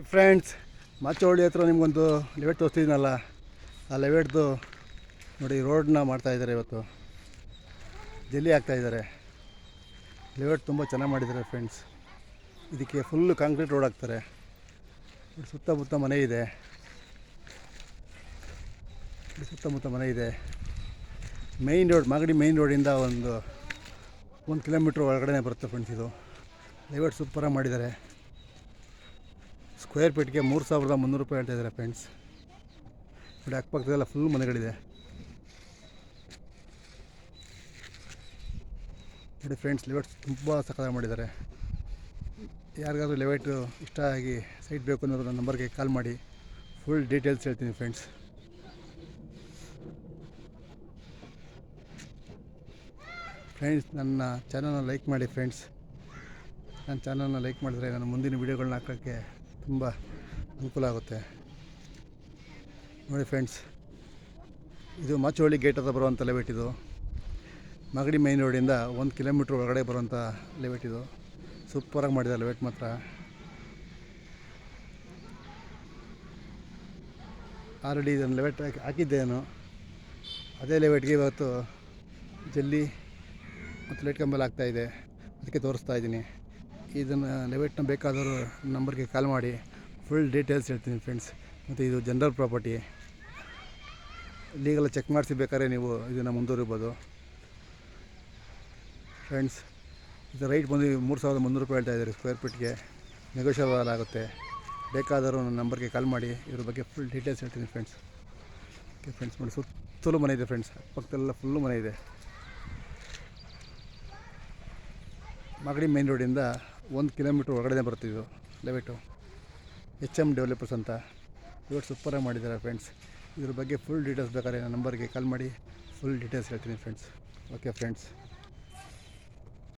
Friends, Macholi ಹತ್ರ ನಿಮಗೊಂದು ಲೆವೆಟ್ ತೋರಿಸ್ತಿದ್ದೀನಲ್ಲ, ಆ ಲೆವೆಟ್ದು ನೋಡಿ ರೋಡನ್ನ ಮಾಡ್ತಾಯಿದ್ದಾರೆ. ಇವತ್ತು ಜಲ್ಲಿ ಹಾಕ್ತಾಯಿದ್ದಾರೆ. ಲೆವೆಟ್ ತುಂಬ ಚೆನ್ನಾಗಿ ಮಾಡಿದ್ದಾರೆ ಫ್ರೆಂಡ್ಸ್. ಇದಕ್ಕೆ ಫುಲ್ಲು ಕಾಂಕ್ರೀಟ್ ರೋಡ್ ಹಾಕ್ತಾರೆ. ಸುತ್ತಮುತ್ತ ಮನೆ ಇದೆ. ಸುತ್ತಮುತ್ತ ಮನೆ ಇದೆ. ಮೇಯ್ನ್ ರೋಡ್, ಮಾಗಡಿ ಮೇಯ್ನ್ ರೋಡಿಂದ ಒಂದು ಕಿಲೋಮೀಟ್ರ್ ಒಳಗಡೆ ಬರುತ್ತೆ ಫ್ರೆಂಡ್ಸ್. ಇದು ಲೆವೆಟ್ ಸೂಪರಾಗಿ ಮಾಡಿದ್ದಾರೆ. ಸ್ಕ್ವೇರ್ ಫೀಟ್ಗೆ 3,300 ರೂಪಾಯಿ ಹೇಳ್ತಾಯಿದ್ದಾರೆ ಫ್ರೆಂಡ್ಸ್. ನೋಡಿ ಅಕ್ಕಪಕ್ಕದೆಲ್ಲ ಫುಲ್ ಮನೆಗಳಿದೆ. ನೋಡಿ ಫ್ರೆಂಡ್ಸ್, ಲೆವೆಟ್ ತುಂಬ ಸಕ್ಕತ್ತಾಗಿ ಮಾಡಿದ್ದಾರೆ. ಯಾರಿಗಾದ್ರೂ ಲೆವೆಟ್ ಇಷ್ಟ ಆಗಿ ಸೈಟ್ ಬೇಕು ಅನ್ನೋದು ನನ್ನ ನಂಬರ್ಗೆ ಕಾಲ್ ಮಾಡಿ, ಫುಲ್ ಡೀಟೇಲ್ಸ್ ಹೇಳ್ತೀನಿ ಫ್ರೆಂಡ್ಸ್. ನನ್ನ ಚಾನಲ್ನ ಲೈಕ್ ಮಾಡಿ ಫ್ರೆಂಡ್ಸ್. ನನ್ನ ಚಾನಲ್ನ ಲೈಕ್ ಮಾಡಿದ್ರೆ ನಾನು ಮುಂದಿನ ವೀಡಿಯೋಗಳನ್ನ ಹಾಕೋಕ್ಕೆ ತುಂಬ ಅನುಕೂಲ ಆಗುತ್ತೆ. ನೋಡಿ ಫ್ರೆಂಡ್ಸ್, ಇದು ಮಾಚೋಳಿ ಗೇಟ್ ಹತ್ರ ಬರುವಂಥ ಲೆವೆಟ್. ಇದು ಮಾಗಡಿ ಮೈನ್ ರೋಡಿಂದ 1 ಕಿಲೋಮೀಟ್ರ್ ಒಳಗಡೆ ಬರುವಂಥ ಲೆವೆಟ್. ಇದು ಸೂಪರಾಗಿ ಮಾಡಿದ್ದಾರೆ ಲೆವೆಟ್ ಮಾತ್ರ. ಆಲ್ರೆಡಿ ಇದನ್ನು ಲೆವೆಟ್ ಹಾಕಿದ್ದೆ ನಾನು. ಅದೇ ಲೆವೆಟ್ಗೆ ಇವತ್ತು ಜಲ್ಲಿ ಮತ್ತು ಲೈಟ್ ಕಂಬಲ್ ಆಗ್ತಾಯಿದೆ, ಅದಕ್ಕೆ ತೋರಿಸ್ತಾ ಇದ್ದೀನಿ. ಇದನ್ನು ಲೆವೆಟ್ನ ಬೇಕಾದರೂ ನಂಬರ್ಗೆ ಕಾಲ್ ಮಾಡಿ ಫುಲ್ ಡೀಟೇಲ್ಸ್ ಹೇಳ್ತೀನಿ ಫ್ರೆಂಡ್ಸ್. ಮತ್ತು ಇದು ಜನರಲ್ ಪ್ರಾಪರ್ಟಿ. ಲೀಗಲ್ ಚೆಕ್ ಮಾಡಿಸಿ ಬೇಕಾದ್ರೆ ನೀವು ಇದನ್ನು ಮುಂದುವರಿಬೋದು ಫ್ರೆಂಡ್ಸ್. ಇದು ರೈಟ್ ಬಂದು 3,300 ರೂಪಾಯಿ ಹೇಳ್ತಾ ಇದ್ದಾರೆ ಸ್ಕ್ವೇರ್ ಫೀಟ್ಗೆ. ನೆಗೋಷಿಯಬಲ್ ಆಗುತ್ತೆ. ಬೇಕಾದರೂ ನನ್ನ ನಂಬರ್ಗೆ ಕಾಲ್ ಮಾಡಿ ಇದ್ರ ಬಗ್ಗೆ ಫುಲ್ ಡೀಟೇಲ್ಸ್ ಹೇಳ್ತೀನಿ ಫ್ರೆಂಡ್ಸ್. ಓಕೆ ಫ್ರೆಂಡ್ಸ್, ನೋಡಿ ಸುತ್ತಲೂ ಮನೆ ಇದೆ ಫ್ರೆಂಡ್ಸ್. ಪಕ್ಕದಲ್ಲೆಲ್ಲ ಫುಲ್ಲು ಮನೆ ಇದೆ. ಮಾಗಡಿ ಮೇನ್ ರೋಡಿಂದ 1 ಕಿಲೋಮೀಟ್ರ್ ಒಳಗಡೆ ಬರುತ್ತೆ ಇದು ಲೆವೆಟು. HM ಡೆವಲಪರ್ಸ್ ಅಂತ ಲೆವೆಟ್ ಸೂಪರಾಗಿ ಮಾಡಿದ್ದಾರೆ ಫ್ರೆಂಡ್ಸ್. ಇದ್ರ ಬಗ್ಗೆ ಫುಲ್ ಡೀಟೇಲ್ಸ್ ಬೇಕಾದ್ರೆ ನನ್ನ ನಂಬರ್ಗೆ ಕಾಲ್ ಮಾಡಿ ಫುಲ್ ಡೀಟೇಲ್ಸ್ ಹೇಳ್ತೀನಿ ಫ್ರೆಂಡ್ಸ್. Okay friends.